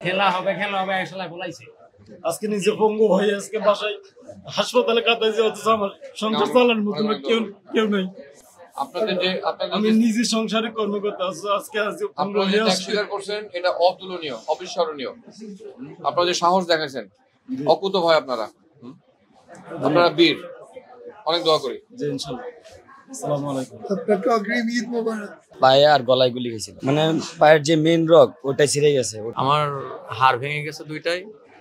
খেলা হবে আসলে বলাইছে। আজকে নিজে পঙ্গু হয়ে আজকে বাসায় হাসপাতালে কাটাইছে, অথচ আমার সংসার চালানোর মতো কেউ নেই। আমি নিজে সংসারে কর্মকর্তা আজকে স্বীকার করছেন, এটা অতুলনীয়, অবিস্মরণীয়। আপনারা যে সাহস দেখাচ্ছেন, অকুত ভয়, আপনারা বীর। অনেক দোয়া করি। পায়ে আর গলায় গুলি গেছিল, মানে পায়ের যে মেইন রগ ওটাই ছিঁড়ে গেছে। আমার হাড় ভেঙে গেছে দুইটাই,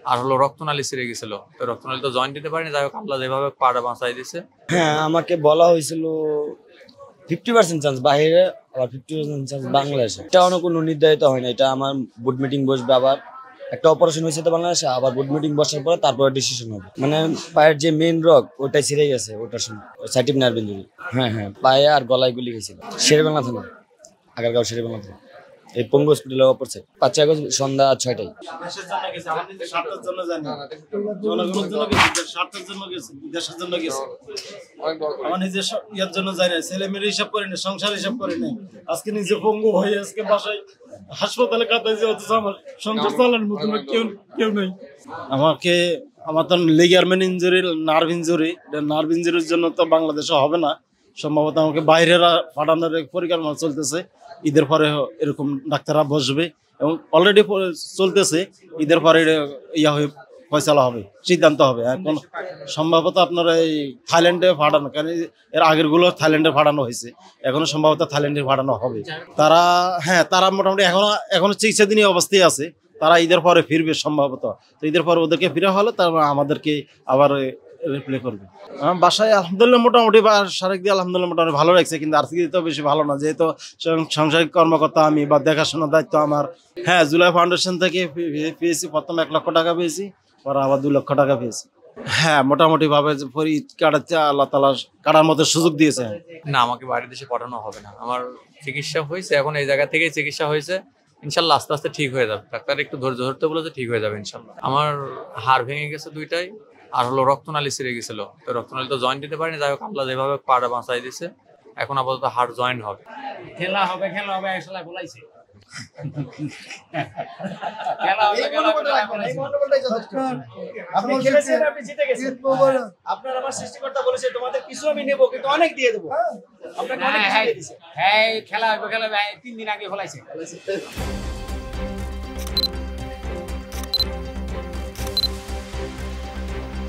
আর হলো রক্তনালী ছিঁড়ে গেছিল। তো রক্তনালী তো জয়েন্ট দিতে পারিনি, যাই হোক আল্লাহ যেভাবে পাড়া বাঁচাই দিছে। হ্যাঁ, আমাকে বলা হয়েছিল 50% চান্স বাইরে, আবার 50% চান্স বাংলাদেশে। এটা অন্য কোনো নির্ধারিত হয় না, এটা আমার বোর্ড মিটিং বসবে, আবার একটা অপারেশন হয়েছে তো বাংলাদেশে, আবার বোর্ড মিটিং বসার পরে তারপরে ডিসিশন হবে। মানে পায়ের যে মেইন রগ ওটাই ছিঁড়ে গেছে, ওটার সাইটিভ নার্ভ ইনজুরি। হ্যাঁ, পায়ে আর গলায় গুলি গেছিল। শেরেবাংলা থানা, আগারগাঁও শেরেবাংলা থানা, এই পঙ্গু হসপিটালের অপরসাইড। 5 আগস্ট সন্ধ্যা 6টায়। আমার নিজের ইয়ার জন্য যাই না, ছেলে মেয়ের হিসাব করে না, সংসার হিসাব করে না। আজকে নিজে পঙ্গু হয়ে আজকে বাসায় হাসপাতালে কাটাইছে, অথচ আমার সংসার চালানোর মতো কেউ নেই। আমার তো লিগারমেন্ট ইঞ্জুরি, নার্ভ ইঞ্জুরির জন্য তো বাংলাদেশে হবে না সম্ভবত। আমাকে বাইরে পাঠানোর পরিকল্পনা চলতেছে। ঈদের পরে এরকম ডাক্তাররা বসবে এবং অলরেডি চলতেছে। ঈদের পরে ইয়া হয়ে ফয়সালা হবে, সিদ্ধান্ত হবে। এখন সম্ভবত আপনারা এই থাইল্যান্ডে পাঠানো, কারণ এর আগের গুলো থাইল্যান্ডে পাঠানো হয়েছে, এখনো সম্ভবত থাইল্যান্ডে পাঠানো হবে। তারা মোটামুটি এখনো চিকিৎসাধীন অবস্থায় আছে। তারা ঈদের পরে ফিরবে সম্ভবত। তো ঈদের পরে ওদেরকে ফিরে হলে তারপর আমাদেরকে আবার রিপ্লে করবে। বাসায় আলহামদুলিল্লাহ মোটামুটি সারেক দিয়ে আলহামদুলিল্লাহ মোটামুটি ভালো লাগছে, কিন্তু আর্থিক দিক তো বেশি ভালো না, যেহেতু সাংসারিক কর্মকর্তা আমি বা দেখাশোনার দায়িত্ব আমার। হ্যাঁ, জুলাই ফাউন্ডেশন থেকে পেয়েছি, প্রথম 1 লক্ষ টাকা পেয়েছি, পরে আবার 2 লক্ষ টাকা পেয়েছি। হ্যাঁ, মোটামুটি ভাবে কাটাচ্ছে, আল্লাহ তাআলা কাটার মতো সুযোগ দিয়েছে। না, আমাকে বাইরের দেশে পাঠানো হবে না। আমার চিকিৎসা হয়েছে, এখন এই জায়গা থেকেই চিকিৎসা হয়েছে। ইনশাল্লাহ আস্তে আস্তে ঠিক হয়ে যাবে। ডাক্তার একটু ধৈর্য ধরতে বলেছে, ঠিক হয়ে যাবে ইনশাল্লাহ। আমার হাড় ভেঙে গেছে দুইটাই, আর হলো রক্তনালী ছিঁড়ে গেছিল। তো রক্তনালী তো জয়েন্ট দিতে পারিনি, যাই হোক আল্লাহ যেভাবে পাড়া বাঁচাই দিছে। এখন আপাতত হাড় জয়েন্ট হবে। খেলা হবে আসলে বলাইছে। আপনার আমার সৃষ্টিকর্তা বলেছে তোমাদের কিছু আমি নেবো, কিন্তু অনেক দিয়ে দেবো। আপনাকে অনেক খেলা হবে 3 দিন আগে বলাইছে।